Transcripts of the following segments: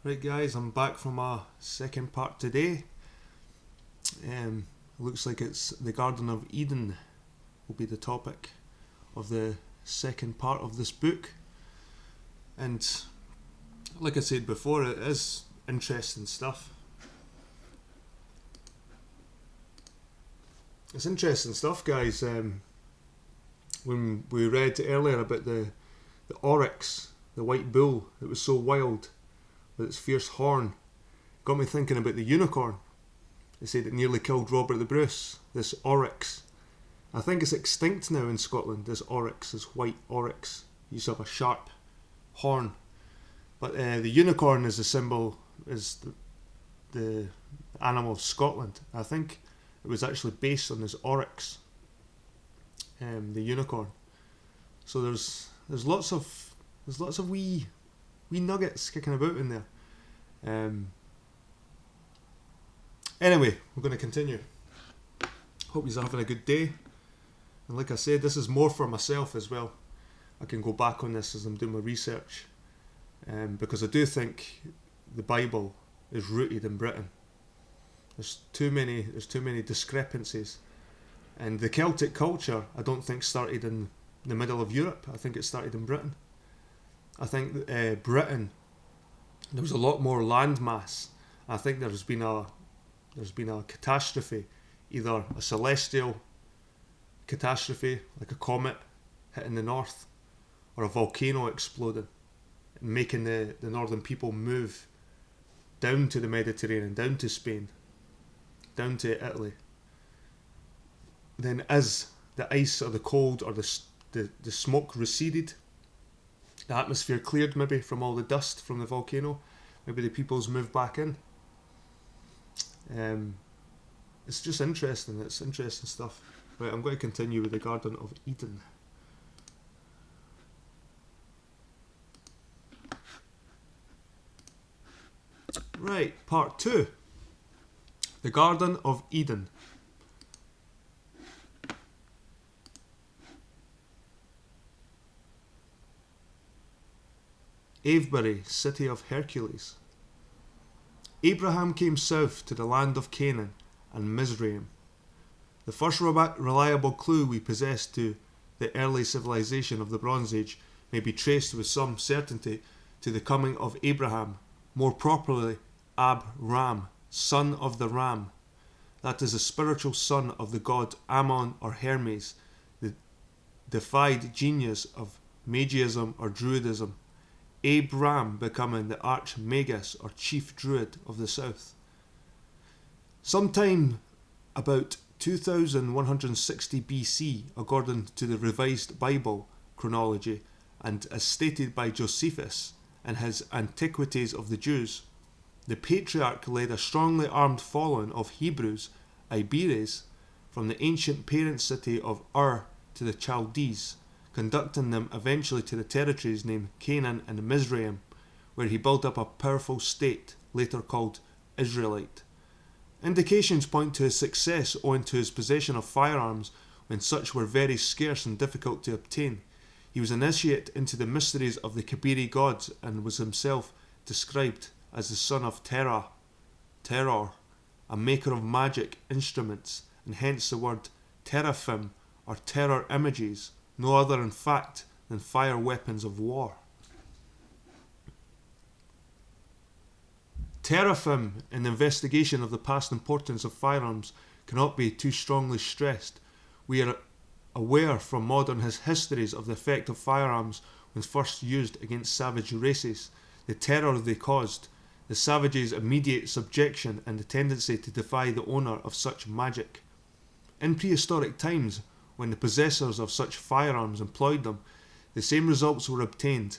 Right guys, I'm back from my second part today. Looks like it's the Garden of Eden will be the topic of the second part of this book. And like I said before, it is interesting stuff. It's interesting stuff, guys. When we read earlier about the oryx, the white bull that was so wild with its fierce horn, got me thinking about the unicorn. They said it nearly killed Robert the Bruce, this oryx. I think it's extinct now in Scotland, this oryx, this white oryx. It used to have a sharp horn. But the unicorn is the symbol, is the animal of Scotland. I think it was actually based on this oryx, the unicorn. So there's lots of wee nuggets kicking about in there. Anyway, we're going to continue. Hope you're having a good day. And like I said, this is more for myself as well. I can go back on this as I'm doing my research, because I do think the Bible is rooted in Britain. There's too many discrepancies, and the Celtic culture I don't think started in the middle of Europe. I think it started in Britain. I think Britain, there was a lot more land mass. I think there's been a catastrophe, either a celestial catastrophe like a comet hitting the north, or a volcano exploding and making the northern people move down to the Mediterranean, down to Spain, down to Italy. Then as the ice or the cold or the smoke receded, the atmosphere cleared maybe from all the dust from the volcano, maybe the peoples moved back in. It's just interesting. It's interesting stuff. Right, I'm going to continue with the Garden of Eden. Right, part 2. The Garden of Eden. Avebury, city of Hercules. Abraham came south to the land of Canaan and Mizraim. The first reliable clue we possess to the early civilization of the Bronze Age may be traced with some certainty to the coming of Abraham, more properly Ab-Ram, son of the Ram. That is a spiritual son of the god Ammon or Hermes, the deified genius of Magiism or Druidism. Ab-Ram becoming the arch-magus or chief druid of the south. Sometime about 2160 BC, according to the Revised Bible chronology, and as stated by Josephus in his Antiquities of the Jews, the patriarch led a strongly armed following of Hebrews, Iberes, from the ancient parent city of Ur to the Chaldees, conducting them eventually to the territories named Canaan and Mizraim, where he built up a powerful state, later called Israelite. Indications point to his success owing to his possession of firearms when such were very scarce and difficult to obtain. He was initiate into the mysteries of the Kabiri gods and was himself described as the son of Terror, a maker of magic instruments, and hence the word teraphim or terror images, no other in fact than fire weapons of war. Teraphim in the investigation of the past importance of firearms cannot be too strongly stressed. We are aware from modern histories of the effect of firearms when first used against savage races, the terror they caused, the savages' immediate subjection and the tendency to defy the owner of such magic. In prehistoric times, when the possessors of such firearms employed them, the same results were obtained,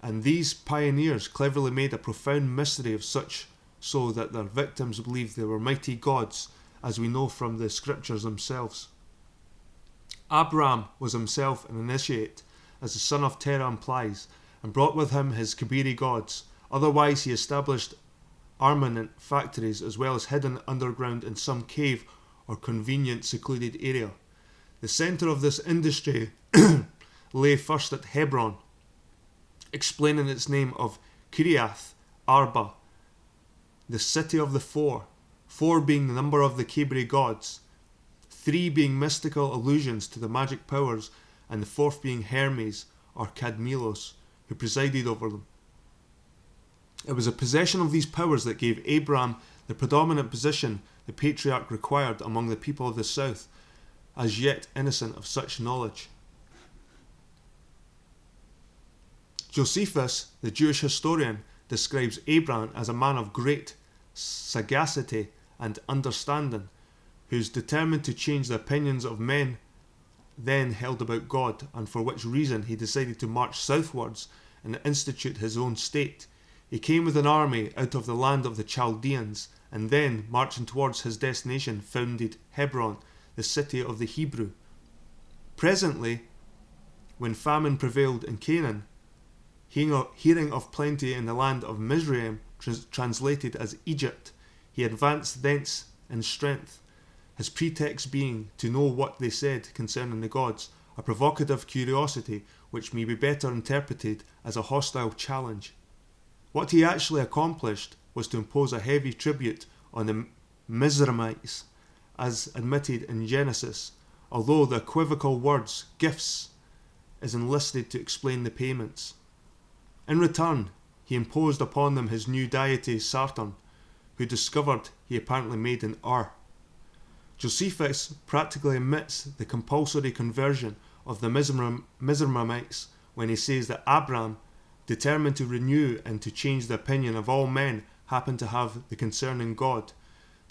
and these pioneers cleverly made a profound mystery of such so that their victims believed they were mighty gods, as we know from the scriptures themselves. Abram was himself an initiate, as the son of Terah implies, and brought with him his Kabiri gods. Otherwise he established armament factories as well as hidden underground in some cave or convenient secluded area. The centre of this industry lay first at Hebron, explaining its name of Kiriath Arba, the city of the four being the number of the Kebri gods, 3 being mystical allusions to the magic powers, and the 4th being Hermes, or Cadmilos, who presided over them. It was a possession of these powers that gave Abraham the predominant position the patriarch required among the people of the south, as yet innocent of such knowledge. Josephus, the Jewish historian, describes Abraham as a man of great sagacity and understanding, who is determined to change the opinions of men then held about God, and for which reason he decided to march southwards and institute his own state. He came with an army out of the land of the Chaldeans, and then, marching towards his destination, founded Hebron, the city of the Hebrew. Presently, when famine prevailed in Canaan, hearing of plenty in the land of Mizraim, translated as Egypt, he advanced thence in strength, his pretext being to know what they said concerning the gods, a provocative curiosity which may be better interpreted as a hostile challenge. What he actually accomplished was to impose a heavy tribute on the Mizraimites, as admitted in Genesis, although the equivocal words gifts is enlisted to explain the payments. In return, he imposed upon them his new deity Saturn, who discovered he apparently made in Ur. Josephus practically omits the compulsory conversion of the Mizraimites when he says that Abraham, determined to renew and to change the opinion of all men, happened to have the concerning God.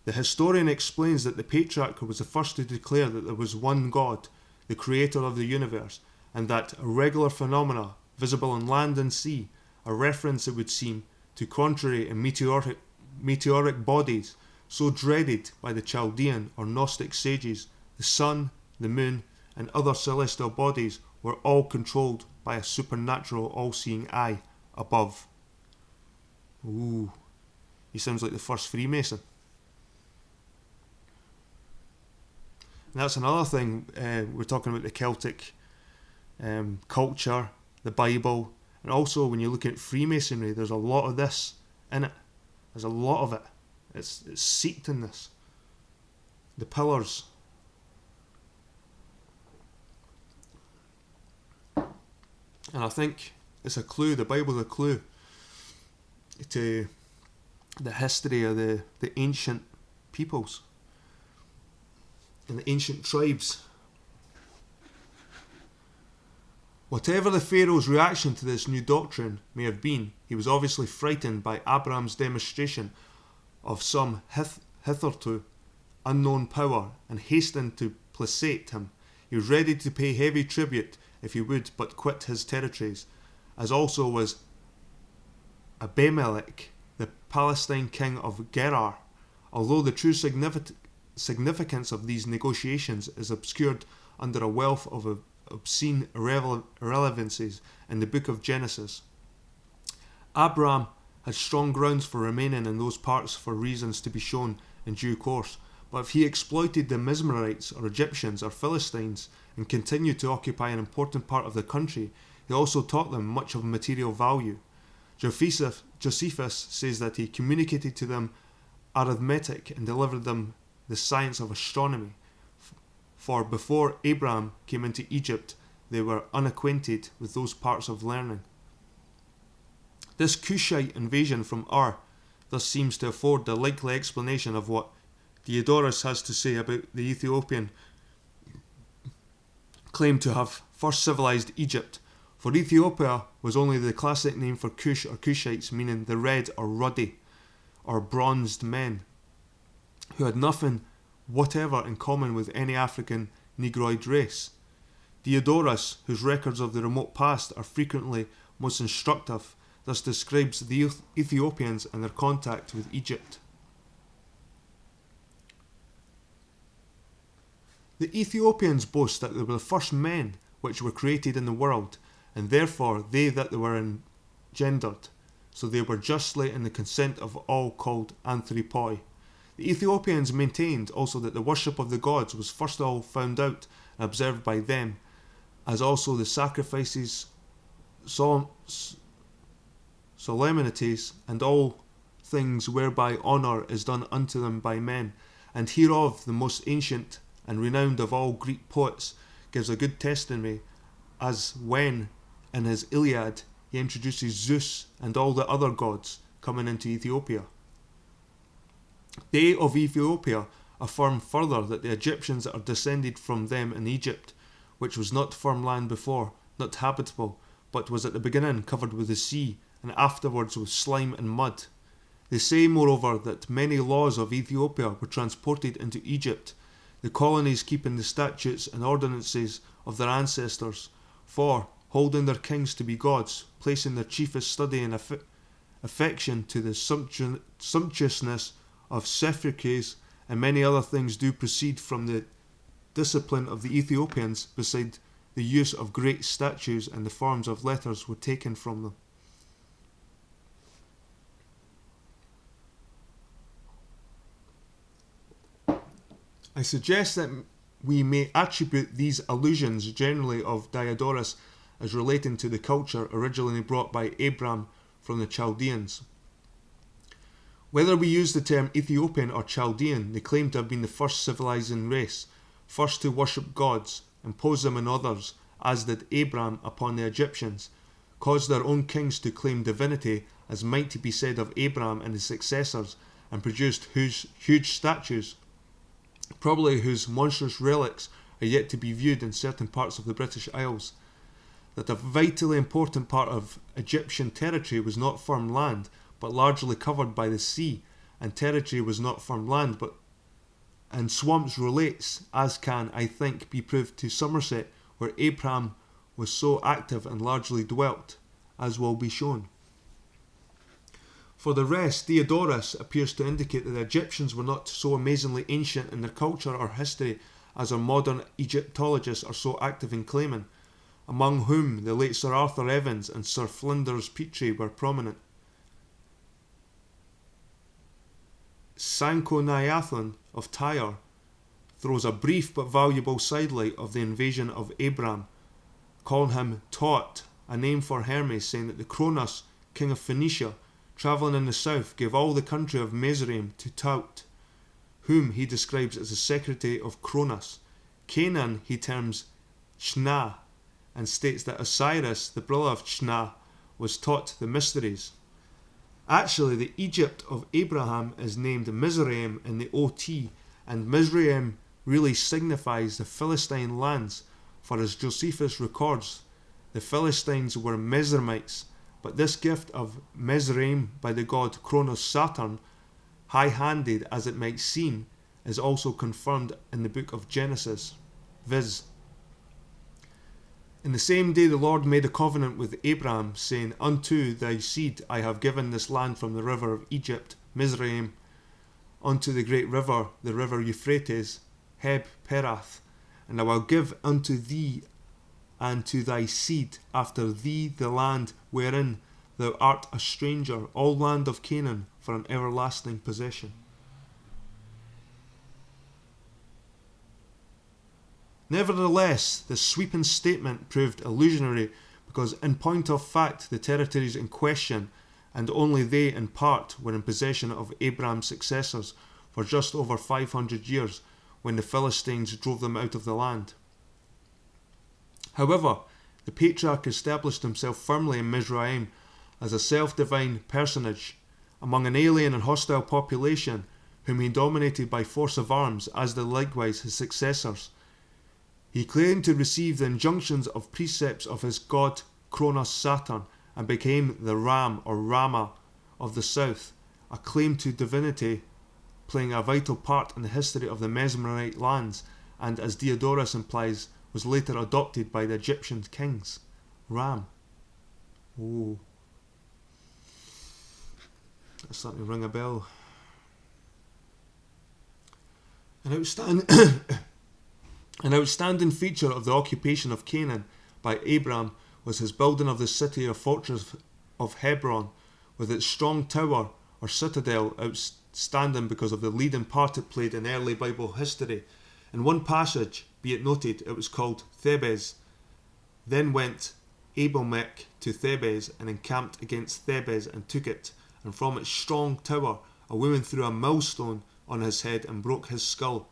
The historian explains that the patriarch was the first to declare that there was one God, the creator of the universe, and that irregular phenomena visible on land and sea, a reference, it would seem, to contrary and meteoric bodies so dreaded by the Chaldean or Gnostic sages, the sun, the moon, and other celestial bodies were all controlled by a supernatural all-seeing eye above. Ooh, he sounds like the first Freemason. And that's another thing, we're talking about the Celtic culture, the Bible, and also when you look at Freemasonry, there's a lot of this in it. There's a lot of it. It's seeped in this. The pillars. And I think it's a clue, the Bible's a clue to the history of the ancient peoples and the ancient tribes. Whatever the Pharaoh's reaction to this new doctrine may have been, he was obviously frightened by Abraham's demonstration of some hitherto unknown power and hastened to placate him. He was ready to pay heavy tribute if he would but quit his territories, as also was Abimelech, the Palestine king of Gerar, although the true significance of these negotiations is obscured under a wealth of obscene irrelevancies in the book of Genesis. Abraham had strong grounds for remaining in those parts for reasons to be shown in due course, but if he exploited the Mizraimites or Egyptians or Philistines and continued to occupy an important part of the country, he also taught them much of material value. Josephus says that he communicated to them arithmetic and delivered them the science of astronomy, for before Abraham came into Egypt they were unacquainted with those parts of learning. This Cushite invasion from Ur thus seems to afford the likely explanation of what Diodorus has to say about the Ethiopian claim to have first civilized Egypt, for Ethiopia was only the classic name for Cush or Cushites, meaning the red or ruddy or bronzed men, who had nothing whatever in common with any African Negroid race. Diodorus, whose records of the remote past are frequently most instructive, thus describes the Ethiopians and their contact with Egypt. The Ethiopians boast that they were the first men which were created in the world, and therefore they that they were engendered, so they were justly in the consent of all called anthropoi. The Ethiopians maintained also that the worship of the gods was first of all found out and observed by them, as also the sacrifices solemnities, and all things whereby honour is done unto them by men. And hereof the most ancient and renowned of all Greek poets gives a good testimony, as when in his Iliad he introduces Zeus and all the other gods coming into Ethiopia. They of Ethiopia affirm further that the Egyptians are descended from them in Egypt, which was not firm land before, not habitable, but was at the beginning covered with the sea, and afterwards with slime and mud. They say, moreover, that many laws of Ethiopia were transported into Egypt, the colonies keeping the statutes and ordinances of their ancestors, for, holding their kings to be gods, placing their chiefest study and affection to the sumptuousness of Sephiroches, and many other things do proceed from the discipline of the Ethiopians, beside the use of great statues and the forms of letters were taken from them. I suggest that we may attribute these allusions generally of Diodorus as relating to the culture originally brought by Abram from the Chaldeans. Whether we use the term Ethiopian or Chaldean, they claim to have been the first civilizing race, first to worship gods, impose them on others, as did Abram upon the Egyptians, caused their own kings to claim divinity, as might be said of Abram and his successors, and produced huge statues, probably whose monstrous relics are yet to be viewed in certain parts of the British Isles. That a vitally important part of Egyptian territory was not firm land, but largely covered by the sea, and territory was not firm land, and swamps relates, as can, I think, be proved to Somerset, where Abraham was so active and largely dwelt, as will be shown. For the rest, Diodorus appears to indicate that the Egyptians were not so amazingly ancient in their culture or history as our modern Egyptologists are so active in claiming, among whom the late Sir Arthur Evans and Sir Flinders Petrie were prominent. Sanchoniathon of Tyre throws a brief but valuable sidelight of the invasion of Abram, calling him Tot, a name for Hermes, saying that the Kronos, king of Phoenicia, travelling in the south, gave all the country of Mizraim to Tout, whom he describes as the secretary of Kronos. Canaan he terms Shna, and states that Osiris, the brother of Shna, was taught the mysteries. Actually, the Egypt of Abraham is named Mizraim in the OT, and Mizraim really signifies the Philistine lands, for as Josephus records, the Philistines were Mizraimites, but this gift of Mizraim by the god Kronos Saturn, high-handed as it might seem, is also confirmed in the book of Genesis, viz. In the same day the Lord made a covenant with Abraham, saying, Unto thy seed I have given this land from the river of Egypt, Mizraim, unto the great river, the river Euphrates, Heb Perath, and I will give unto thee and to thy seed after thee the land wherein thou art a stranger, all land of Canaan, for an everlasting possession. Nevertheless, this sweeping statement proved illusionary, because in point of fact the territories in question, and only they in part, were in possession of Abraham's successors for just over 500 years, when the Philistines drove them out of the land. However, the patriarch established himself firmly in Mizraim as a self-divine personage, among an alien and hostile population, whom he dominated by force of arms, as did likewise his successors. He claimed to receive the injunctions of precepts of his god Kronos Saturn, and became the Ram or Rama of the south, a claim to divinity playing a vital part in the history of the Mesmerite lands, and, as Diodorus implies, was later adopted by the Egyptian kings. Ram. Oh. That's starting to ring a bell. An outstanding feature of the occupation of Canaan by Abram was his building of the city or fortress of Hebron, with its strong tower or citadel outstanding because of the leading part it played in early Bible history. In one passage, be it noted, it was called Thebes, then went Abelmech to Thebes and encamped against Thebes and took it, and from its strong tower a woman threw a millstone on his head and broke his skull.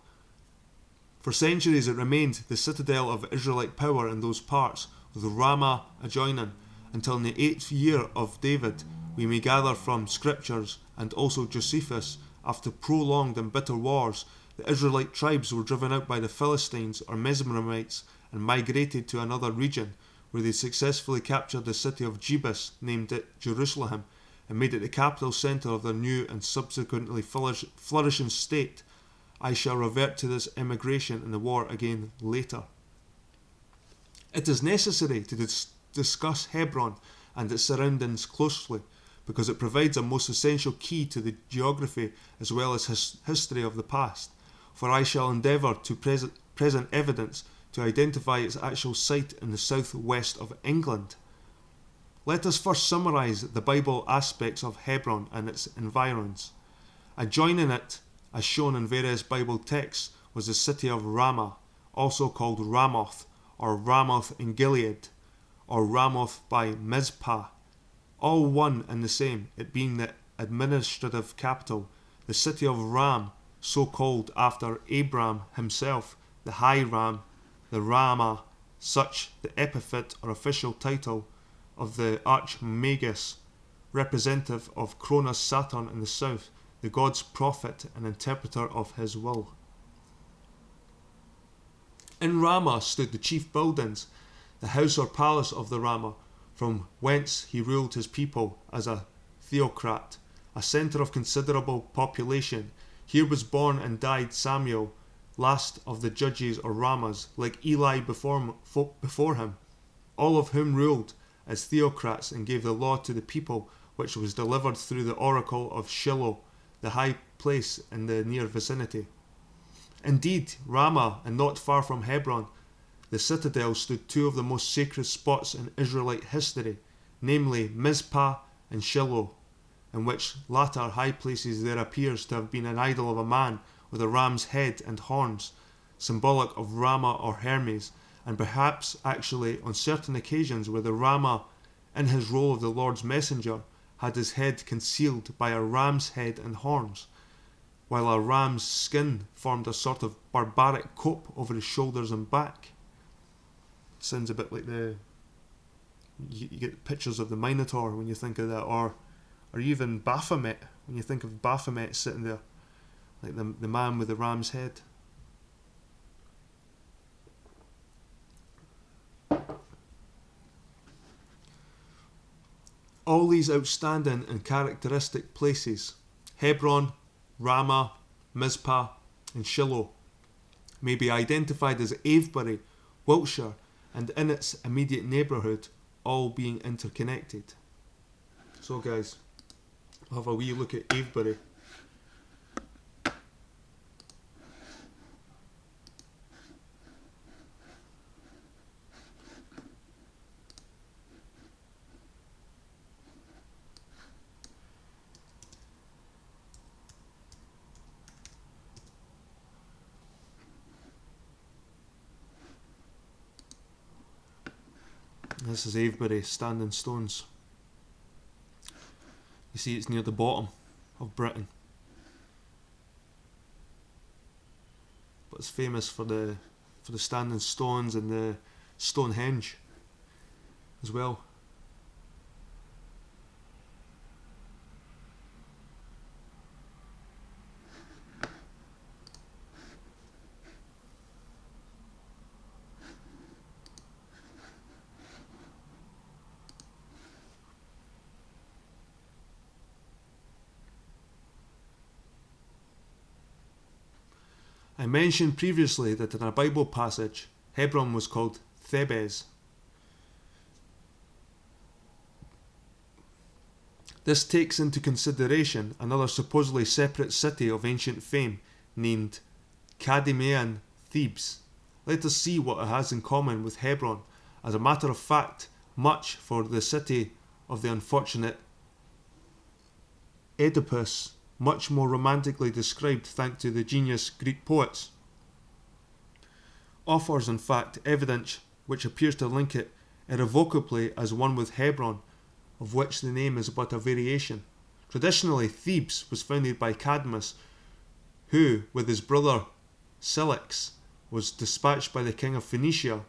For centuries it remained the citadel of Israelite power in those parts, with Ramah adjoining, until in the 8th year of David we may gather from scriptures, and also Josephus, after prolonged and bitter wars, the Israelite tribes were driven out by the Philistines or Mesmeramites and migrated to another region, where they successfully captured the city of Jebus, named it Jerusalem, and made it the capital centre of their new and subsequently flourishing state. I shall revert to this immigration and the war again later. It is necessary to discuss Hebron and its surroundings closely, because it provides a most essential key to the geography as well as history of the past, for I shall endeavour to present evidence to identify its actual site in the southwest of England. Let us first summarise the Bible aspects of Hebron and its environs. Adjoining it, as shown in various Bible texts, was the city of Ramah, also called Ramoth, or Ramoth in Gilead, or Ramoth by Mizpah, all one and the same, it being the administrative capital. The city of Ram, so called after Abram himself, the High Ram, the Ramah, such the epithet or official title of the Archmagus, representative of Cronus Saturn in the south, the god's prophet and interpreter of his will. In Ramah stood the chief buildings, the house or palace of the Ramah, from whence he ruled his people as a theocrat, a centre of considerable population. Here was born and died Samuel, last of the judges or Ramahs, like Eli before him, all of whom ruled as theocrats and gave the law to the people, which was delivered through the Oracle of Shiloh, the high place in the near vicinity. Indeed, Ramah, and not far from Hebron, the citadel, stood two of the most sacred spots in Israelite history, namely Mizpah and Shiloh, in which latter high places there appears to have been an idol of a man with a ram's head and horns, symbolic of Ramah or Hermes, and perhaps actually on certain occasions where the Ramah, in his role of the Lord's messenger, had his head concealed by a ram's head and horns, while a ram's skin formed a sort of barbaric cope over his shoulders and back. Sounds a bit like you get pictures of the Minotaur when you think of that, or even Baphomet when you think of Baphomet sitting there, like the man with the ram's head. All these outstanding and characteristic places, Hebron, Ramah, Mizpah and Shiloh, may be identified as Avebury, Wiltshire, and in its immediate neighbourhood, all being interconnected. So guys, we'll have a wee look at Avebury. This is Avebury, Standing Stones. You see it's near the bottom of Britain. But it's famous for the standing stones and the Stonehenge as well. I mentioned previously that in a Bible passage, Hebron was called Thebes. This takes into consideration another supposedly separate city of ancient fame named Cadmean Thebes. Let us see what it has in common with Hebron. As a matter of fact, much for the city of the unfortunate Oedipus, much more romantically described thanks to the genius Greek poets, offers in fact evidence which appears to link it irrevocably as one with Hebron, of which the name is but a variation. Traditionally, Thebes was founded by Cadmus, who, with his brother Cilix, was dispatched by the king of Phoenicia,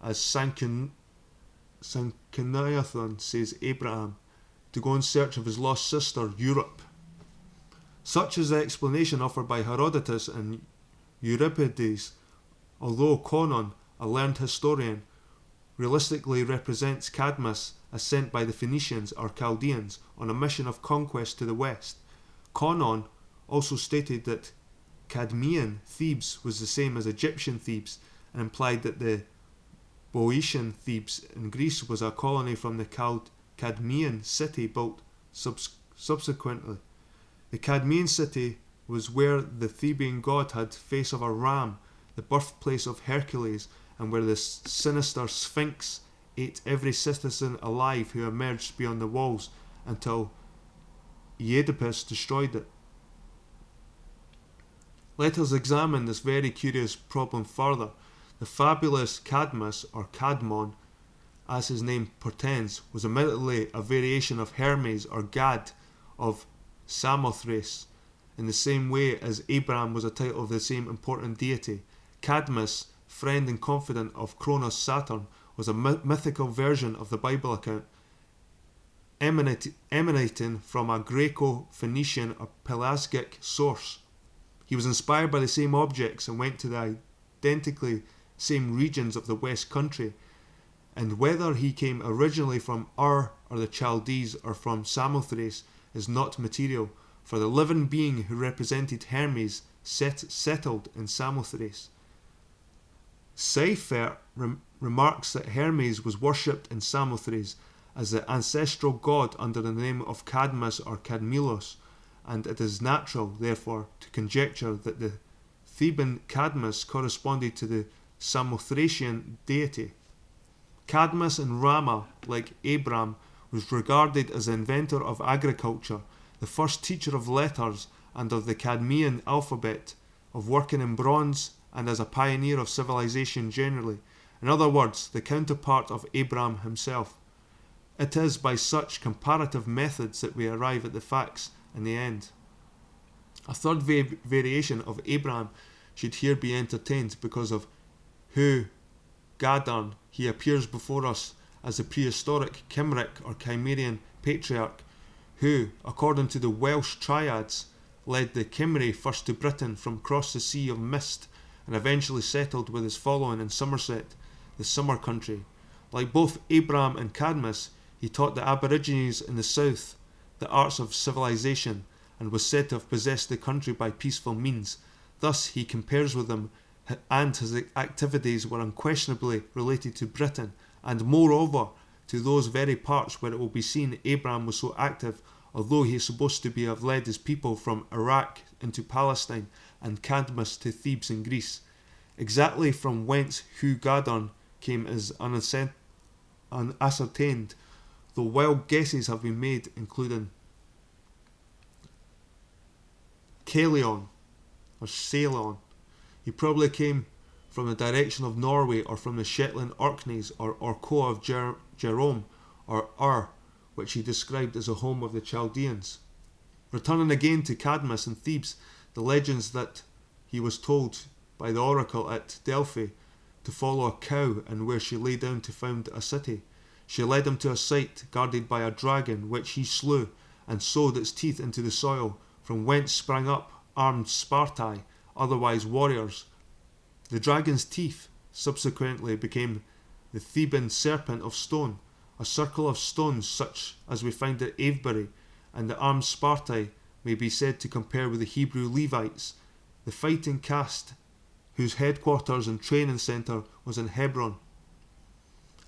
as Sanchuniathon says Abraham, to go in search of his lost sister Europe. Such is the explanation offered by Herodotus and Euripides, although Conon, a learned historian, realistically represents Cadmus as sent by the Phoenicians or Chaldeans on a mission of conquest to the west. Conon also stated that Cadmean Thebes was the same as Egyptian Thebes, and implied that the Boeotian Thebes in Greece was a colony from the Cadmean city built subsequently. The Cadmean city was where the Theban god had face of a ram, the birthplace of Hercules, and where the sinister Sphinx ate every citizen alive who emerged beyond the walls until Oedipus destroyed it. Let us examine this very curious problem further. The fabulous Cadmus, or Cadmon, as his name portends, was admittedly a variation of Hermes or Gad of Samothrace, in the same way as Abraham was a title of the same important deity. Cadmus, friend and confidant of Cronus Saturn, was a mythical version of the Bible account, emanating from a Greco-Phoenician or Pelasgic source. He was inspired by the same objects and went to the identically same regions of the West Country, and whether he came originally from Ur or the Chaldees or from Samothrace is not material, for the living being who represented Hermes settled in Samothrace. Seifert remarks that Hermes was worshipped in Samothrace as the ancestral god under the name of Cadmus or Cadmilos, and it is natural, therefore, to conjecture that the Theban Cadmus corresponded to the Samothracian deity. Cadmus in Ramah, like Abram, was regarded as the inventor of agriculture, the first teacher of letters and of the Cadmean alphabet, of working in bronze, and as a pioneer of civilization generally. In other words, the counterpart of Abram himself. It is by such comparative methods that we arrive at the facts in the end. A third variation of Abraham should here be entertained because of who Gaddarn he appears before us as the prehistoric Cymric or Cimmerian patriarch who, according to the Welsh triads, led the Cymry first to Britain from across the Sea of Mist and eventually settled with his following in Somerset, the summer country. Like both Abraham and Cadmus, he taught the Aborigines in the south the arts of civilization and was said to have possessed the country by peaceful means. Thus he compares with them, and his activities were unquestionably related to Britain, and moreover to those very parts where it will be seen Abraham was so active, although he is supposed to have led his people from Iraq into Palestine and Cadmus to Thebes in Greece. Exactly from whence Hu Gaddarn came is unascertained, though wild guesses have been made, including Caelion or Ceylon. He probably came from the direction of Norway or from the Shetland Orkneys or Orcoa of Jerome or Ur, which he described as a home of the Chaldeans. Returning again to Cadmus and Thebes, the legends that he was told by the oracle at Delphi to follow a cow and where she lay down to found a city. She led him to a site guarded by a dragon which he slew and sowed its teeth into the soil, from whence sprang up armed Spartai, otherwise warriors. The dragon's teeth subsequently became the Theban serpent of stone, a circle of stones such as we find at Avebury, and the armed Spartai may be said to compare with the Hebrew Levites, the fighting caste whose headquarters and training centre was in Hebron.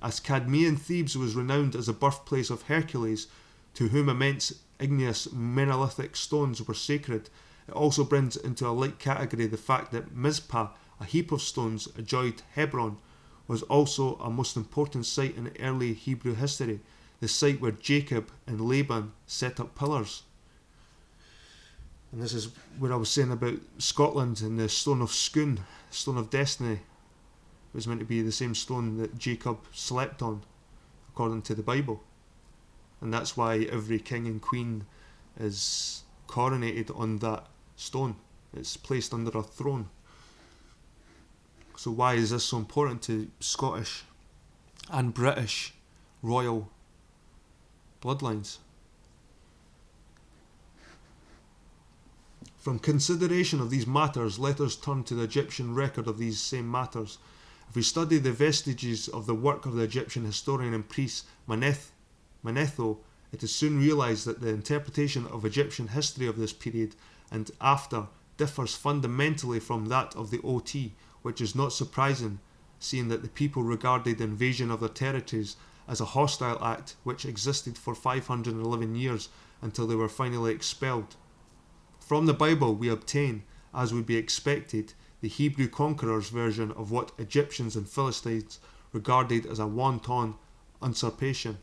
As Cadmean Thebes was renowned as the birthplace of Hercules, to whom immense igneous monolithic stones were sacred, it also brings into a like category the fact that Mizpah, a heap of stones adjoined Hebron, was also a most important site in early Hebrew history, the site where Jacob and Laban set up pillars. And this is where I was saying about Scotland and the stone of Scone, stone of destiny. It was meant to be the same stone that Jacob slept on. according to the Bible. And that's why every king and queen is coronated on that stone. It's placed under a throne. So why is this so important to Scottish and British royal bloodlines? From consideration of these matters, let us turn to the Egyptian record of these same matters. If we study the vestiges of the work of the Egyptian historian and priest Manetho, it is soon realized that the interpretation of Egyptian history of this period and after differs fundamentally from that of the OT, which is not surprising, seeing that the people regarded the invasion of their territories as a hostile act which existed for 511 years until they were finally expelled. From the Bible we obtain, as would be expected, the Hebrew conquerors' version of what Egyptians and Philistines regarded as a wanton usurpation.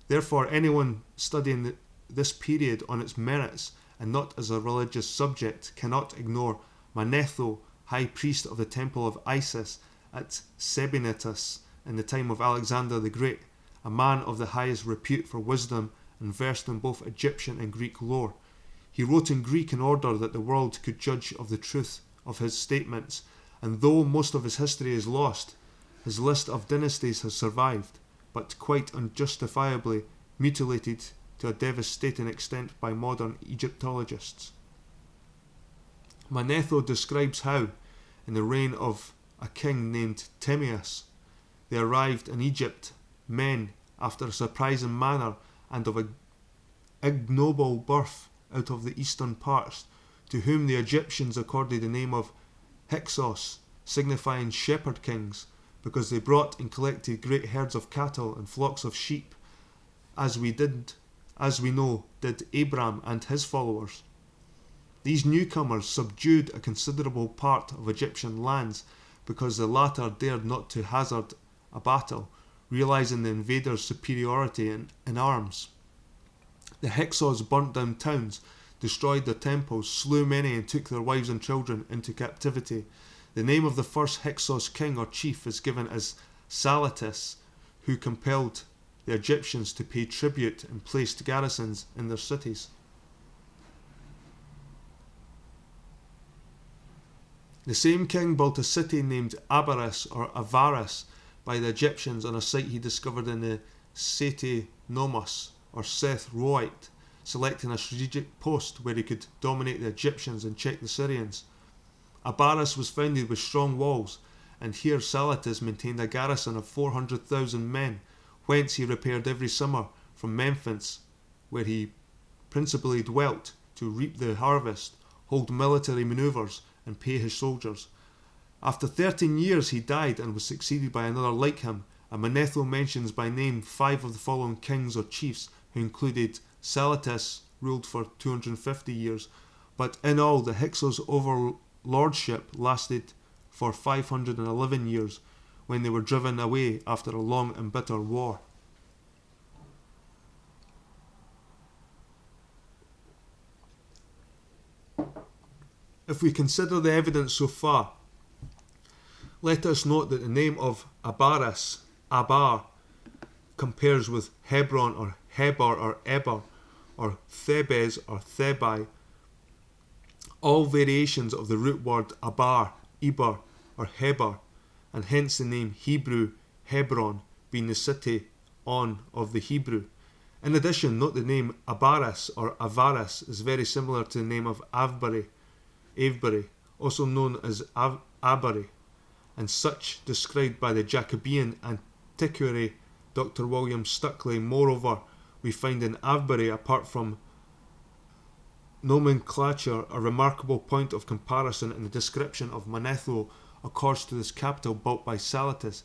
Therefore, anyone studying this period on its merits and not as a religious subject cannot ignore Manetho, high priest of the temple of Isis at Sebennytus in the time of Alexander the Great, a man of the highest repute for wisdom and versed in both Egyptian and Greek lore. He wrote in Greek in order that the world could judge of the truth of his statements, and though most of his history is lost, his list of dynasties has survived, but quite unjustifiably mutilated to a devastating extent by modern Egyptologists. Manetho describes how, in the reign of a king named Timaeus, there arrived in Egypt men after a surprising manner and of ignoble birth out of the eastern parts, to whom the Egyptians accorded the name of Hyksos, signifying shepherd kings, because they brought and collected great herds of cattle and flocks of sheep, as we know did Abram and his followers. These newcomers subdued a considerable part of Egyptian lands, because the latter dared not to hazard a battle, realizing the invaders' superiority in arms. The Hyksos burnt down towns, destroyed their temples, slew many and took their wives and children into captivity. The name of the first Hyksos king or chief is given as Salatis, who compelled the Egyptians to pay tribute and placed garrisons in their cities. The same king built a city named Abaris or Avaris by the Egyptians on a site he discovered in the Sete Nomos or Seth Roite, selecting a strategic post where he could dominate the Egyptians and check the Syrians. Abaris was founded with strong walls, and here Salatis maintained a garrison of 400,000 men, whence he repaired every summer from Memphis, where he principally dwelt, to reap the harvest, hold military manoeuvres, and pay his soldiers. After 13 years he died and was succeeded by another like him, and Manetho mentions by name 5 of the following kings or chiefs, who included Salatis, ruled for 250 years, but in all the Hyksos overlordship lasted for 511 years, when they were driven away after a long and bitter war. If we consider the evidence so far, let us note that the name of Abaris, Abar, compares with Hebron or Heber or Eber, or Thebes or Thebai, all variations of the root word Abar, Eber or Heber, and hence the name Hebrew Hebron being the city on of the Hebrew. In addition, note the name Abaris or Avaris is very similar to the name of Avebury, also known as Avebury, and such described by the Jacobean antiquary Dr. William Stuckley. Moreover, we find in Avebury, apart from nomenclature, a remarkable point of comparison in the description of Manetho accords to this capital built by Salatis.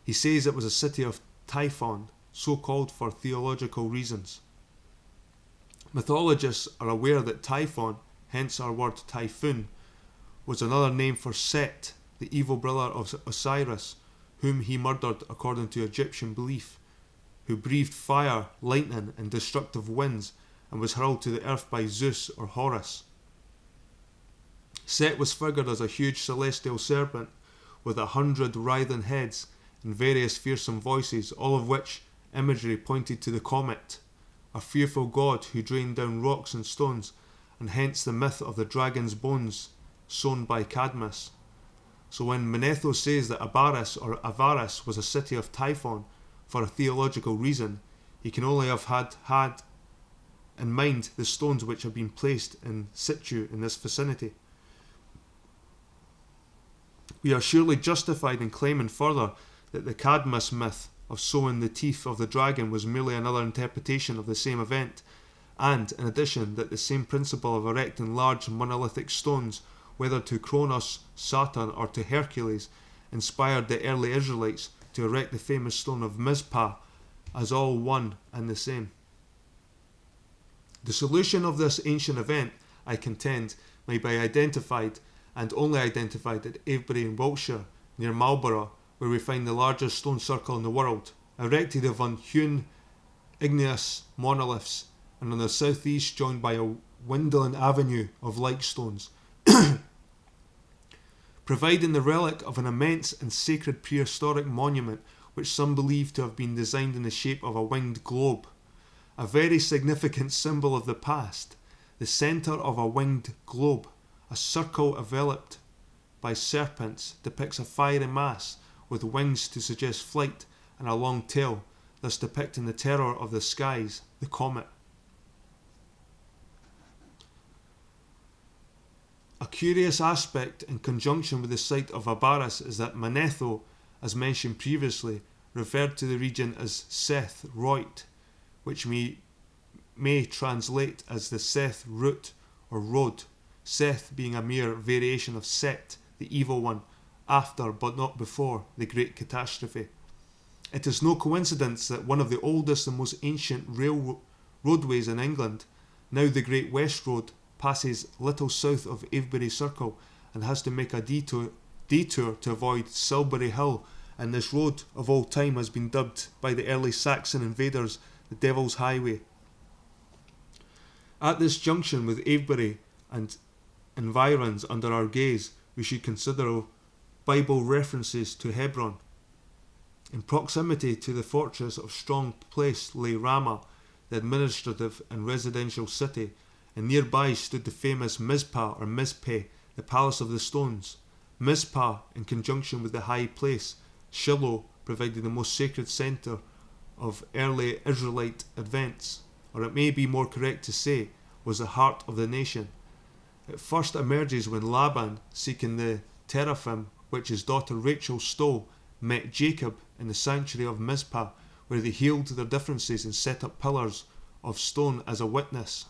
He says it was a city of Typhon, so called for theological reasons. Mythologists are aware that Typhon, hence our word typhoon, was another name for Set, the evil brother of Osiris, whom he murdered according to Egyptian belief, who breathed fire, lightning, and destructive winds, and was hurled to the earth by Zeus or Horus. Set was figured as a huge celestial serpent with 100 writhing heads and various fearsome voices, all of which imagery pointed to the comet, a fearful god who drained down rocks and stones, and hence the myth of the dragon's bones sown by Cadmus. So when Manetho says that Abaris or Avaris was a city of Typhon for a theological reason, he can only have had in mind the stones which have been placed in situ in this vicinity. We are surely justified in claiming further that the Cadmus myth of sowing the teeth of the dragon was merely another interpretation of the same event, and, in addition, that the same principle of erecting large monolithic stones, whether to Kronos, Saturn, or to Hercules, inspired the early Israelites to erect the famous stone of Mizpah as all one and the same. The solution of this ancient event, I contend, may be identified, and only identified, at Avebury in Wiltshire, near Marlborough, where we find the largest stone circle in the world, erected of unhewn igneous monoliths, and on the southeast joined by a winding avenue of like stones, providing the relic of an immense and sacred prehistoric monument which some believe to have been designed in the shape of a winged globe, a very significant symbol of the past. The centre of a winged globe, a circle enveloped by serpents, depicts a fiery mass with wings to suggest flight and a long tail, thus depicting the terror of the skies, the comet. A curious aspect in conjunction with the site of Abaris is that Manetho, as mentioned previously, referred to the region as Seth Roit, which may translate as the Seth root or road, Seth being a mere variation of Set, the evil one, after but not before the great catastrophe. It is no coincidence that one of the oldest and most ancient roadways in England, now the Great West Road, passes little south of Avebury Circle and has to make a detour to avoid Silbury Hill, and this road of all time has been dubbed by the early Saxon invaders the Devil's Highway. At this junction with Avebury and environs under our gaze, we should consider Bible references to Hebron. In proximity to the fortress of Strong Place lay Ramah, the administrative and residential city, and nearby stood the famous Mizpah or Mizpeh, the Palace of the Stones. Mizpah, in conjunction with the high place, Shiloh, provided the most sacred centre of early Israelite events, or it may be more correct to say, was the heart of the nation. It first emerges when Laban, seeking the teraphim which his daughter Rachel stole, met Jacob in the sanctuary of Mizpah, where they healed their differences and set up pillars of stone as a witness.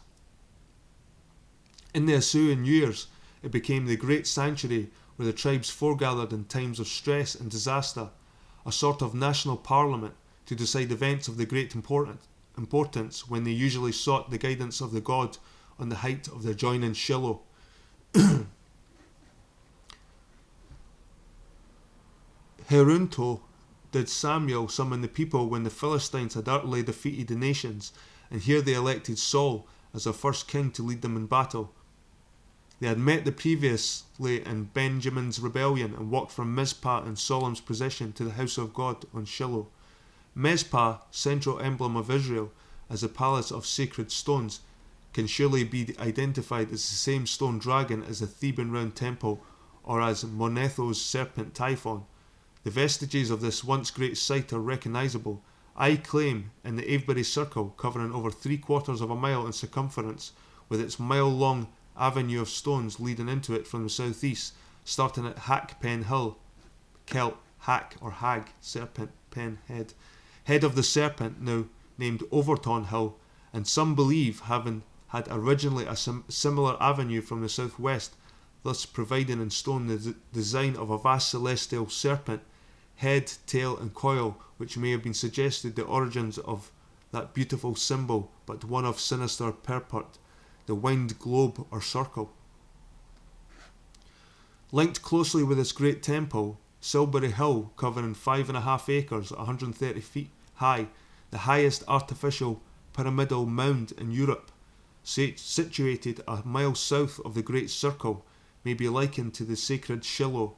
In the ensuing years, it became the great sanctuary where the tribes foregathered in times of stress and disaster, a sort of national parliament to decide events of the great importance, when they usually sought the guidance of the god on the height of their joining Shiloh. Herunto did Samuel summon the people when the Philistines had utterly defeated the nations, and here they elected Saul as their first king to lead them in battle. They had met the previously in Benjamin's rebellion and walked from Mizpah in Solomon's possession to the house of God on Shiloh. Mizpah, central emblem of Israel, as a palace of sacred stones, can surely be identified as the same stone dragon as the Theban round temple, or as Manetho's serpent Typhon. The vestiges of this once great site are recognisable. I claim in the Avebury Circle, covering over 3/4 of a mile in circumference, with its mile-long avenue of stones leading into it from the southeast, starting at Hackpen Hill, Celt, Hack or Hag, Serpent, Pen, Head, head of the Serpent, now named Overton Hill, and some believe having had originally a similar avenue from the southwest, thus providing in stone the design of a vast celestial serpent, head, tail and coil, which may have been suggested the origins of that beautiful symbol, but one of sinister purport, the winged globe or circle. Linked closely with this great temple, Silbury Hill, covering 5.5 acres, 130 feet high, the highest artificial pyramidal mound in Europe, situated a mile south of the Great Circle, may be likened to the sacred Shiloh,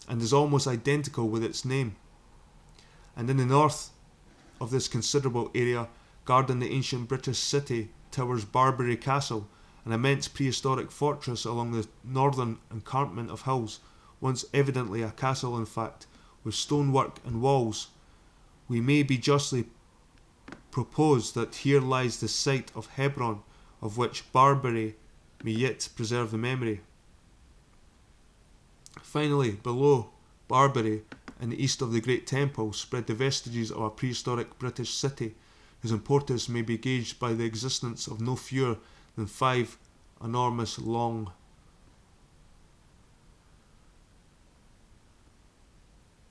and is almost identical with its name. And in the north, of this considerable area, guarding the ancient British city, towers Barbary Castle, an immense prehistoric fortress along the northern escarpment of hills, once evidently a castle in fact, with stonework and walls. We may be justly propose that here lies the site of Hebron, of which Barbary may yet preserve the memory. Finally, below Barbary, in the east of the Great Temple, spread the vestiges of a prehistoric British city, whose importance may be gauged by the existence of no fewer than 5 enormous long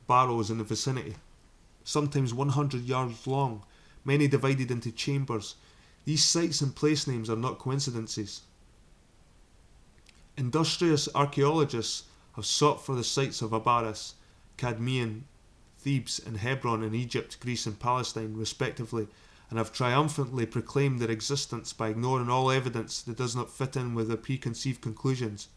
barrows in the vicinity, sometimes 100 yards long, many divided into chambers. These sites and place names are not coincidences. Industrious archaeologists have sought for the sites of Abaris, Cadmean, Thebes and Hebron in Egypt, Greece and Palestine, respectively, and have triumphantly proclaimed their existence by ignoring all evidence that does not fit in with their preconceived conclusions.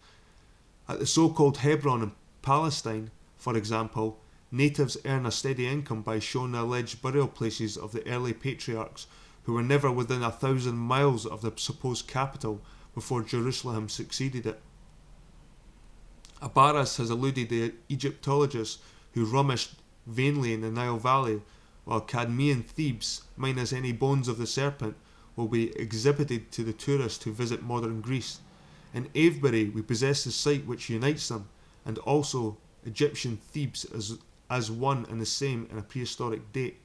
At the so-called Hebron in Palestine, for example, natives earn a steady income by showing the alleged burial places of the early patriarchs who were never within 1,000 miles of the supposed capital before Jerusalem succeeded it. Abaris has eluded the Egyptologists who rummaged vainly in the Nile Valley, while Cadmean Thebes, minus any bones of the Serpent, will be exhibited to the tourist who visit modern Greece. In Avebury we possess the site which unites them, and also Egyptian Thebes as one and the same in a prehistoric date.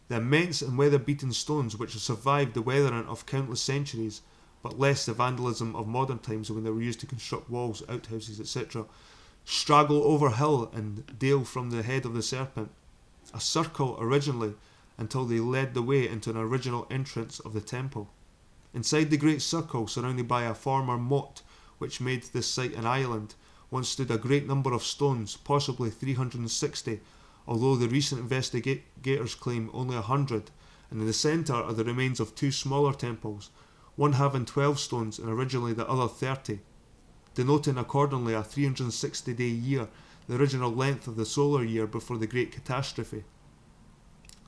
The immense and weather-beaten stones which have survived the weathering of countless centuries, but less the vandalism of modern times when they were used to construct walls, outhouses, etc., straggle over hill and dale from the head of the Serpent, a circle originally, until they led the way into an original entrance of the temple. Inside the great circle, surrounded by a former moat which made this site an island, once stood a great number of stones, possibly 360, although the recent investigators claim only 100, and in the centre are the remains of 2 smaller temples, one having 12 stones and originally the other 30, denoting accordingly a 360-day year, the original length of the solar year before the great catastrophe.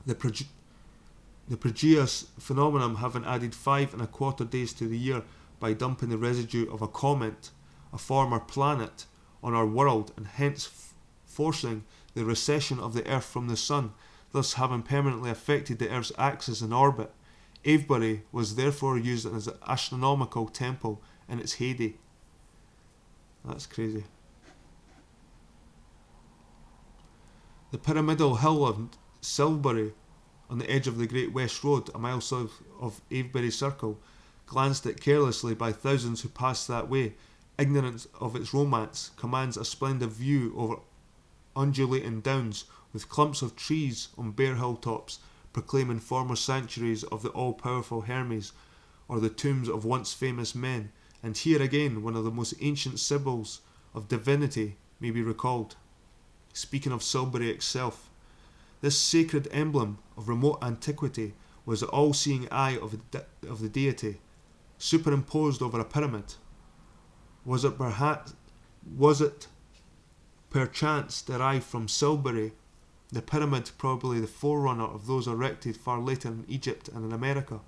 The prodigious phenomenon having added 5 1/4 days to the year by dumping the residue of a comet, a former planet, on our world, and hence forcing the recession of the Earth from the Sun, thus having permanently affected the Earth's axis and orbit. Avebury was therefore used as an astronomical temple in its heyday. That's crazy. The pyramidal hill of Silbury, on the edge of the Great West Road, a mile south of Avebury Circle, glanced at carelessly by thousands who passed that way, ignorant of its romance, commands a splendid view over undulating downs, with clumps of trees on bare hilltops, proclaiming former sanctuaries of the all-powerful Hermes, or the tombs of once famous men, and here again one of the most ancient symbols of divinity may be recalled. Speaking of Silbury itself, this sacred emblem of remote antiquity was the all-seeing eye of the deity, superimposed over a pyramid. Was it perchance derived from Silbury, the pyramid probably the forerunner of those erected far later in Egypt and in America?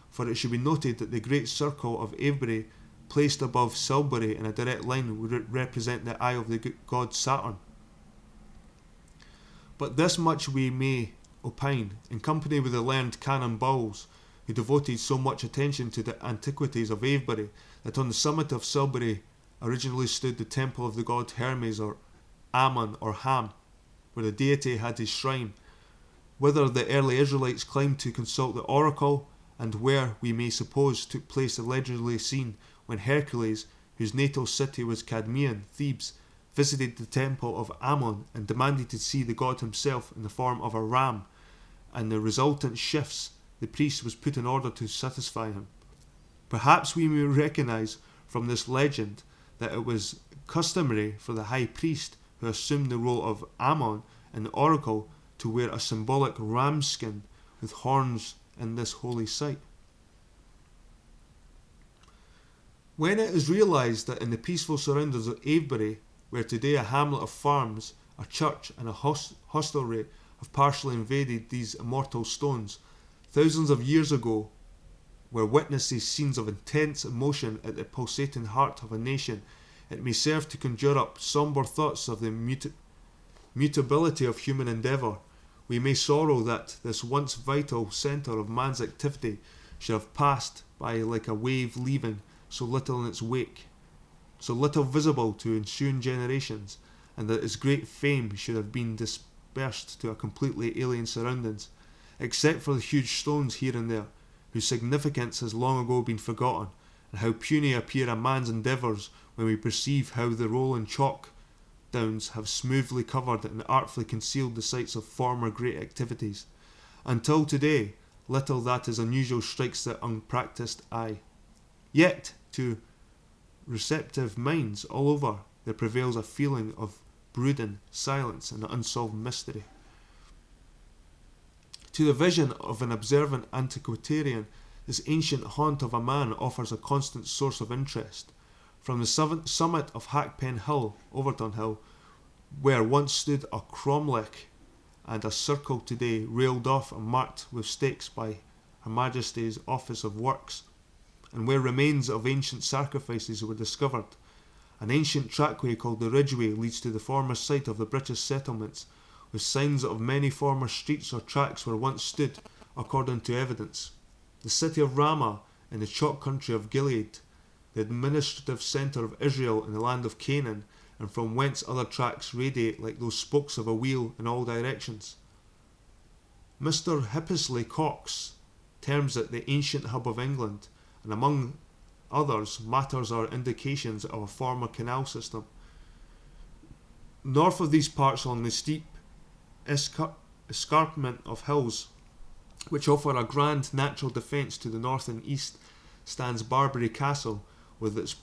For it should be noted that the great circle of Avebury, placed above Silbury in a direct line, would represent the eye of the god Saturn. But this much we may opine, in company with the learned Canon Bowles, who devoted so much attention to the antiquities of Avebury, that on the summit of Silbury originally stood the temple of the god Hermes, or Ammon, or Ham, where the deity had his shrine, whither the early Israelites climbed to consult the oracle, and where, we may suppose, took place the legendary scene when Hercules, whose natal city was Cadmean, Thebes, visited the temple of Ammon and demanded to see the god himself in the form of a ram, and the resultant shifts the priest was put in order to satisfy him. Perhaps we may recognise from this legend that it was customary for the high priest who assumed the role of Ammon in the oracle to wear a symbolic ram skin with horns in this holy site. When it is realised that in the peaceful surroundings of Avebury, where today a hamlet of farms, a church and a hostelry have partially invaded these immortal stones. Thousands of years ago were witnessed these scenes of intense emotion at the pulsating heart of a nation. It may serve to conjure up sombre thoughts of the mutability of human endeavour. We may sorrow that this once vital centre of man's activity should have passed by like a wave, leaving so little in its wake, so little visible to ensuing generations, and that its great fame should have been dispersed to a completely alien surroundings, except for the huge stones here and there, whose significance has long ago been forgotten, and how puny appear a man's endeavours when we perceive how the rolling chalk downs have smoothly covered and artfully concealed the sites of former great activities. Until today, little that is unusual strikes the unpractised eye. Yet, to receptive minds all over, there prevails a feeling of brooding silence and unsolved mystery. To the vision of an observant antiquarian, this ancient haunt of a man offers a constant source of interest. From the summit of Hackpen Hill, Overton Hill, where once stood a cromlech and a circle today railed off and marked with stakes by Her Majesty's Office of Works, and where remains of ancient sacrifices were discovered, an ancient trackway called the Ridgeway leads to the former site of the British settlements, with signs of many former streets or tracks where once stood, according to evidence. The city of Ramah in the chalk country of Gilead, the administrative centre of Israel in the land of Canaan, and from whence other tracks radiate like those spokes of a wheel in all directions. Mr. Hippisley Cox terms it the ancient hub of England, and among others matters are indications of a former canal system. North of these parts, along the steep escarpment of hills which offer a grand natural defence to the north and east, stands Barbary Castle with its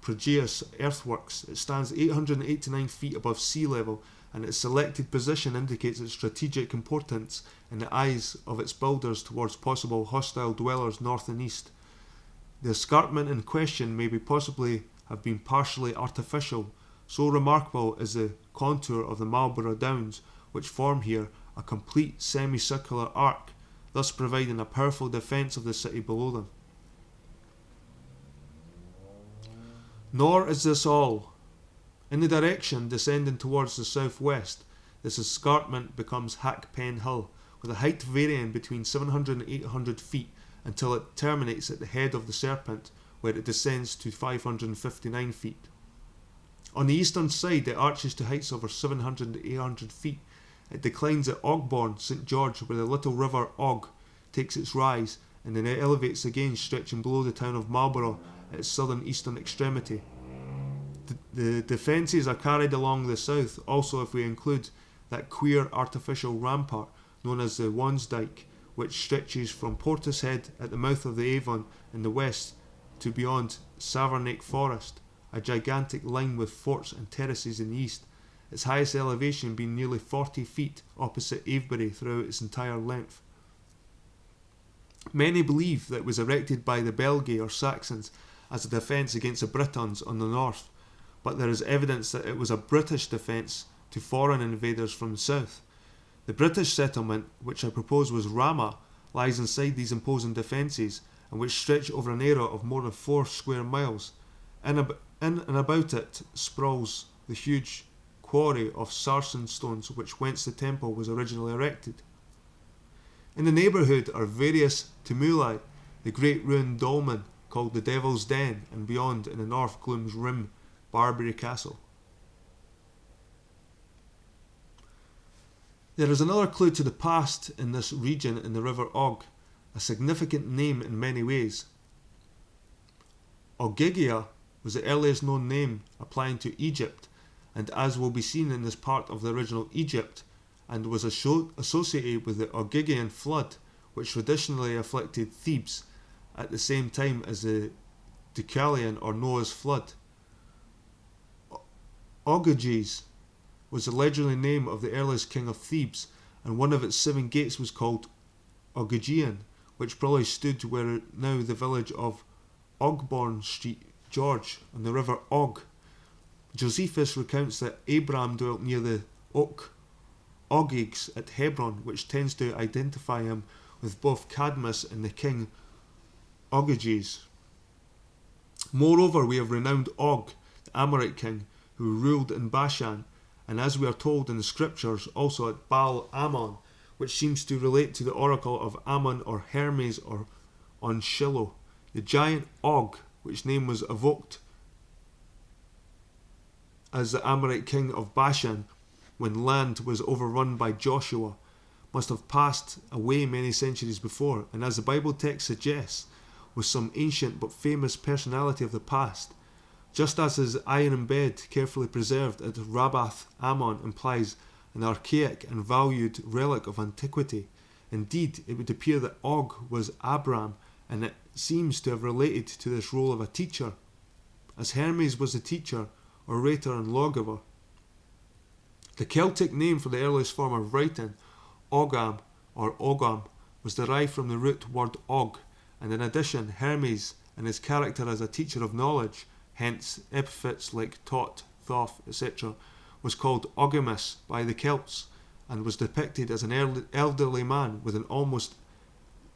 prodigious earthworks. It stands 889 feet above sea level, and its selected position indicates its strategic importance in the eyes of its builders towards possible hostile dwellers north and east. The escarpment in question may possibly have been partially artificial, so remarkable is the contour of the Marlborough Downs, which form here a complete semicircular arc, thus providing a powerful defence of the city below them. Nor is this all. In the direction descending towards the southwest, this escarpment becomes Hackpen Hill, with a height varying between 700 and 800 feet until it terminates at the head of the Serpent, where it descends to 559 feet. On the eastern side, it arches to heights over 700 and 800 feet. It declines at Ogbourne, St George, where the little river Og takes its rise, and then it elevates again, stretching below the town of Marlborough at its southern eastern extremity. The defences are carried along the south, also if we include that queer artificial rampart known as the Wansdyke, which stretches from Portishead at the mouth of the Avon in the west to beyond Savernake Forest, a gigantic line with forts and terraces in the east, its highest elevation being nearly 40 feet opposite Avebury throughout its entire length. Many believe that it was erected by the Belgae or Saxons as a defence against the Britons on the north, but there is evidence that it was a British defence to foreign invaders from the south. The British settlement, which I propose was Ramah, lies inside these imposing defences, and which stretch over an area of more than 4 square miles. In and about it sprawls the huge quarry of sarsen stones whence the temple was originally erected. In the neighbourhood are various tumuli, the great ruined dolmen called the Devil's Den, and beyond in the north glooms Rim, Barbary Castle. There is another clue to the past in this region in the River Og, a significant name in many ways. Ogygia was the earliest known name applying to Egypt, and as will be seen in this part of the original Egypt, and was associated with the Ogygian flood, which traditionally afflicted Thebes at the same time as the Deucalion or Noah's flood. Ogyges was the legendary name of the earliest king of Thebes, and one of its 7 gates was called Ogygeion, which probably stood where now the village of Ogbourne Street George on the river Og. Josephus recounts that Abraham dwelt near the Ogyges at Hebron, which tends to identify him with both Cadmus and the king Ogyges. Moreover, we have renowned Og, the Amorite king, who ruled in Bashan, and as we are told in the scriptures, also at Baal Ammon, which seems to relate to the oracle of Ammon or Hermes or on Shiloh. The giant Og, which name was evoked as the Amorite king of Bashan when land was overrun by Joshua, must have passed away many centuries before, and as the Bible text suggests, was some ancient but famous personality of the past, just as his iron bed carefully preserved at Rabbath Ammon implies an archaic and valued relic of antiquity. Indeed, it would appear that Og was Abram, and it seems to have related to this role of a teacher, as Hermes was a teacher, orator and lawgiver. The Celtic name for the earliest form of writing, Ogam or Ogam, was derived from the root word Og, and in addition, Hermes and his character as a teacher of knowledge, hence epithets like taught, thoth, etc., was called Ogimus by the Celts, and was depicted as an elderly man with an almost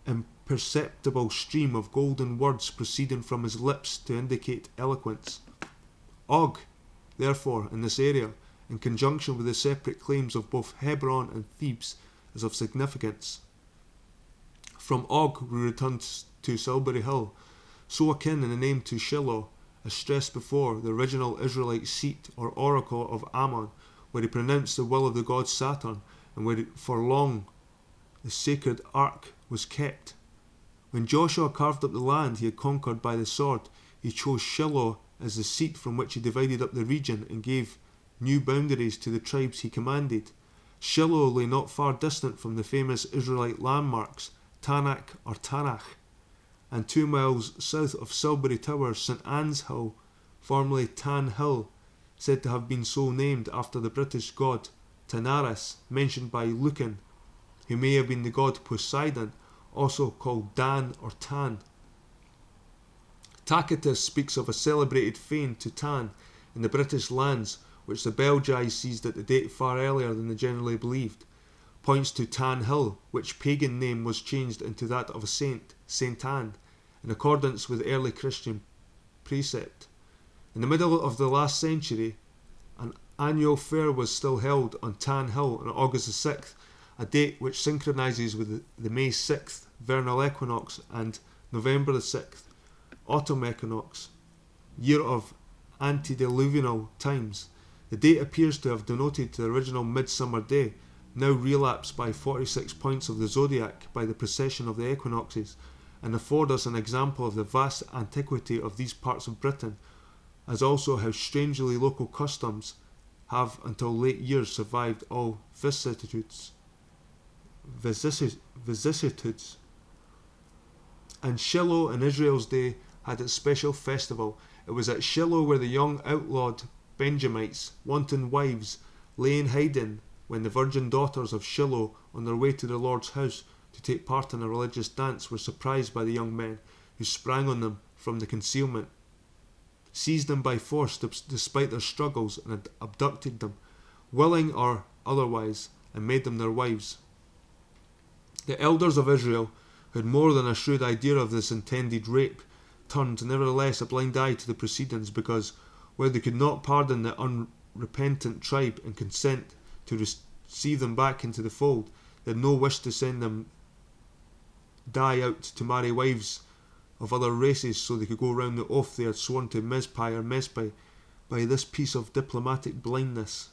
imperceptible stream of golden words proceeding from his lips to indicate eloquence. Og, therefore, in this area, in conjunction with the separate claims of both Hebron and Thebes, is of significance. From Og we return to Silbury Hill, so akin in the name to Shiloh, as stressed before, the original Israelite seat or oracle of Ammon, where he pronounced the will of the god Saturn, and where for long the sacred ark was kept. When Joshua carved up the land he had conquered by the sword, he chose Shiloh as the seat from which he divided up the region and gave new boundaries to the tribes he commanded. Shiloh lay not far distant from the famous Israelite landmarks Tanakh or Tanakh, and 2 miles south of Silbury Towers, St Anne's Hill, formerly Tan Hill, said to have been so named after the British god Tanaris, mentioned by Lucan, who may have been the god Poseidon, also called Dan or Tan. Tacitus speaks of a celebrated fane to Tan in the British lands, which the Belgae seized at the date far earlier than they generally believed, points to Tan Hill, which pagan name was changed into that of a saint, Saint Anne, in accordance with early Christian precept. In the middle of the last century, an annual fair was still held on Tan Hill on August the 6th, a date which synchronises with the May 6th vernal equinox and November the 6th autumn equinox, year of antediluvial times. The date appears to have denoted the original midsummer day, now relapsed by 46 points of the zodiac by the precession of the equinoxes, and afford us an example of the vast antiquity of these parts of Britain, as also how strangely local customs have until late years survived all vicissitudes. And Shiloh in Israel's day had its special festival. It was at Shiloh where the young outlawed Benjamites, wanton wives, lay in hiding when the virgin daughters of Shiloh, on their way to the Lord's house to take part in a religious dance, were surprised by the young men, who sprang on them from the concealment, seized them by force despite their struggles, and had abducted them, willing or otherwise, and made them their wives. The elders of Israel, who had more than a shrewd idea of this intended rape, turned nevertheless a blind eye to the proceedings, because where they could not pardon the unrepentant tribe and consent to receive them back into the fold, they had no wish to send them die out to marry wives of other races so they could go round the oath they had sworn to Mizpah or Mesphi by this piece of diplomatic blindness.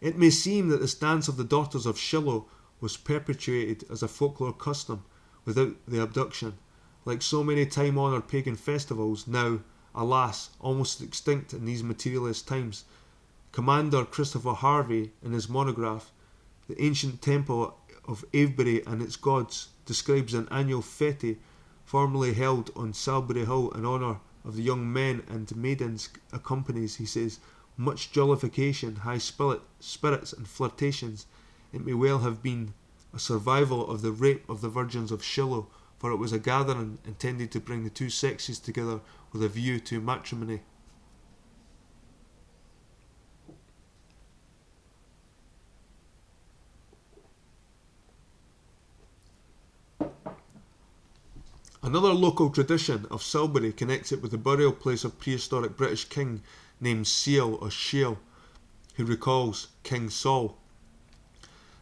It may seem that this dance of the daughters of Shiloh was perpetuated as a folklore custom without the abduction, like so many time-honoured pagan festivals, now, alas, almost extinct in these materialist times. Commander Christopher Harvey, in his monograph, The Ancient Temple of Avebury and Its Gods, describes an annual fete formerly held on Silbury Hill in honour of the young men and maidens accompanies, he says, much jollification, high spirits and flirtations. It may well have been a survival of the rape of the virgins of Shiloh, for it was a gathering intended to bring the two sexes together with a view to matrimony. Another local tradition of Silbury connects it with the burial place of prehistoric British king named Seal or Shiel, who recalls King Saul.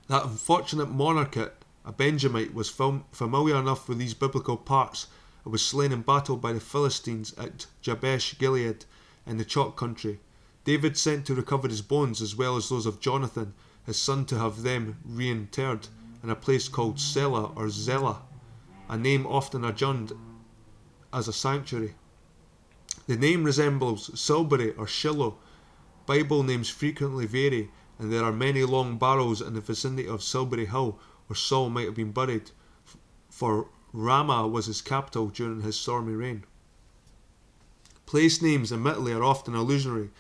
That unfortunate monarch, a Benjamite, was familiar enough with these biblical parts and was slain in battle by the Philistines at Jabesh Gilead in the Chalk country. David sent to recover his bones as well as those of Jonathan, his son, to have them reinterred in a place called Selah or Zelah, a name often adjourned as a sanctuary. The name resembles Silbury or Shiloh. Bible names frequently vary, and there are many long barrows in the vicinity of Silbury Hill where Saul might have been buried, for Ramah was his capital during his stormy reign. Place names, admittedly, are often illusionary,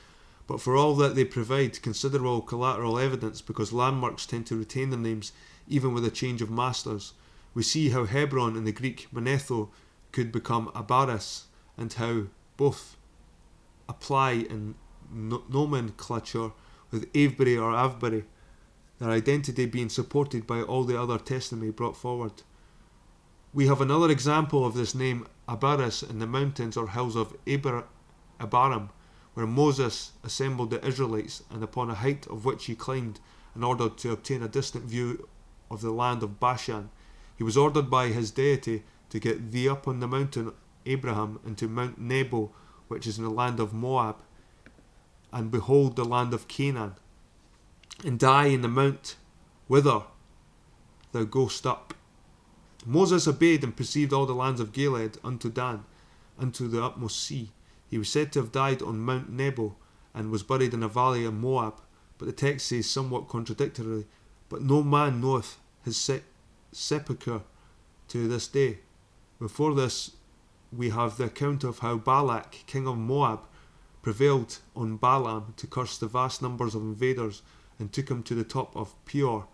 but for all that they provide considerable collateral evidence because landmarks tend to retain their names even with a change of masters. We see how Hebron in the Greek Manetho could become Abaris, and how both apply in nomenclature with Avebury or Avebury, their identity being supported by all the other testimony brought forward. We have another example of this name Abaris in the mountains or hills of Abarim, where Moses assembled the Israelites, and upon a height of which he climbed in order to obtain a distant view of the land of Bashan. He was ordered by his deity to get thee up on the mountain Abraham into Mount Nebo, which is in the land of Moab, and behold the land of Canaan, and die in the mount whither thou goest up. Moses obeyed and perceived all the lands of Gilead unto Dan, unto the utmost sea. He was said to have died on Mount Nebo, and was buried in a valley in Moab, but the text says somewhat contradictorily, but no man knoweth his sepulchre to this day. Before this we have the account of how Balak, king of Moab, prevailed on Balaam to curse the vast numbers of invaders and took him to the top of Peor,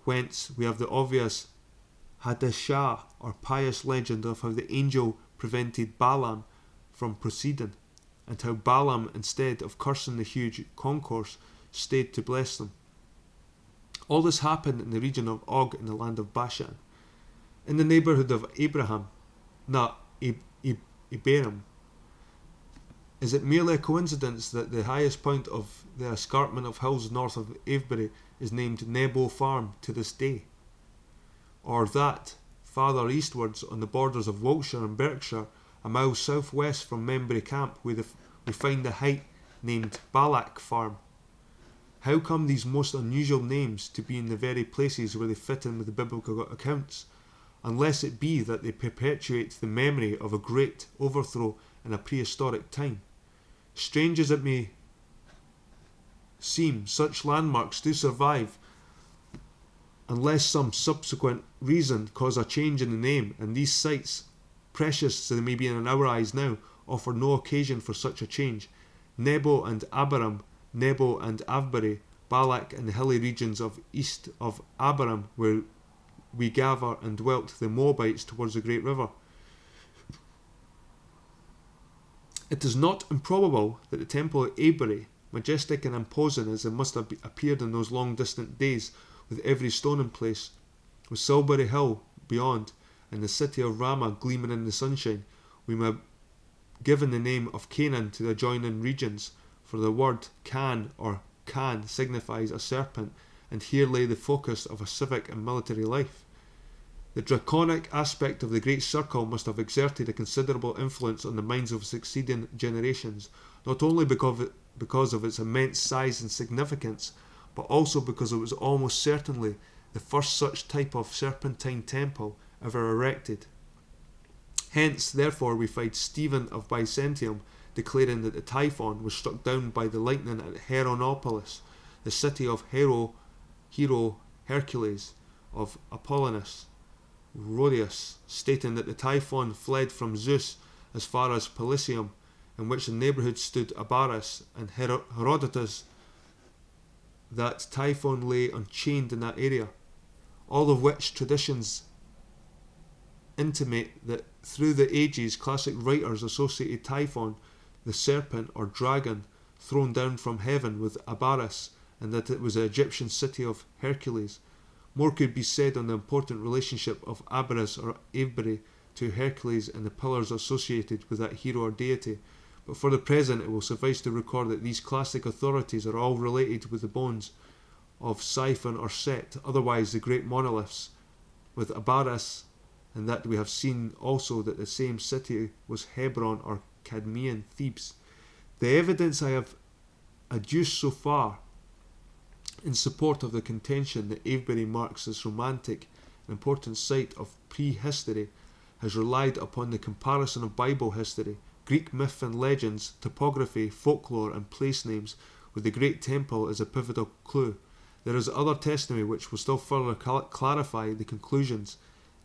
whence we have the obvious Hadashah or pious legend of how the angel prevented Balaam from proceeding, and how Balaam, instead of cursing the huge concourse, stayed to bless them. All this happened in the region of Og in the land of Bashan, in the neighbourhood of Abraham, not Abiram. Is it merely a coincidence that the highest point of the escarpment of hills north of Avebury is named Nebo Farm to this day? Or that, farther eastwards on the borders of Wiltshire and Berkshire, a mile southwest from Membry Camp, we find the height named Balak Farm? How come these most unusual names to be in the very places where they fit in with the biblical accounts, unless it be that they perpetuate the memory of a great overthrow in a prehistoric time? Strange as it may seem, such landmarks do survive unless some subsequent reason cause a change in the name, and these sites, precious as they may be in our eyes now, offer no occasion for such a change. Nebo and Abiram, Nebo and Avebury, Balak and the hilly regions of east of Abiram, where we gather and dwelt the Moabites towards the great river. It is not improbable that the temple at Avebury, majestic and imposing as it must have appeared in those long distant days, with every stone in place, with Silbury Hill beyond, and the city of Ramah gleaming in the sunshine, we may have given the name of Canaan to the adjoining regions, for the word Can or Can signifies a serpent, and here lay the focus of a civic and military life. The draconic aspect of the Great Circle must have exerted a considerable influence on the minds of succeeding generations, not only because of its immense size and significance, but also because it was almost certainly the first such type of serpentine temple ever erected. Hence, therefore, we find Stephen of Byzantium declaring that the Typhon was struck down by the lightning at Heronopolis, the city of hero Hercules, of Apollonius Rhodius, stating that the Typhon fled from Zeus as far as Pelusium, in which the neighbourhood stood Abaris, and Herodotus that Typhon lay unchained in that area. All of which traditions intimate that through the ages classic writers associated Typhon, the serpent or dragon thrown down from heaven, with Abaris, and that it was the Egyptian city of Hercules. More could be said on the important relationship of Abaris or Avebury to Hercules and the pillars associated with that hero or deity, but for the present it will suffice to record that these classic authorities are all related with the bones of Siphon or Set, otherwise the great monoliths, with Abaris, and that we have seen also that the same city was Hebron or Cadmean Thebes. The evidence I have adduced so far in support of the contention that Avebury marks as romantic an important site of prehistory has relied upon the comparison of Bible history, Greek myth and legends, topography, folklore and place names, with the Great Temple as a pivotal clue. There is other testimony which will still further clarify the conclusions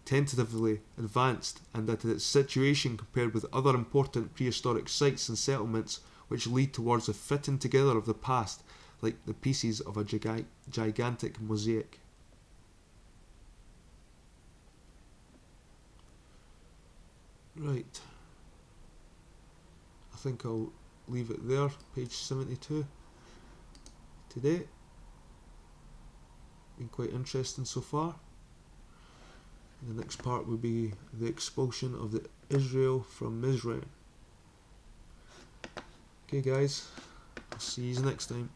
tentatively advanced, and that its situation compared with other important prehistoric sites and settlements which lead towards the fitting together of the past like the pieces of a gigantic mosaic. Right, I think I'll leave it there, page 72 today. Been quite interesting so far. The next part will be the expulsion of the Israel from Mizraim. Okay guys, I'll see you next time.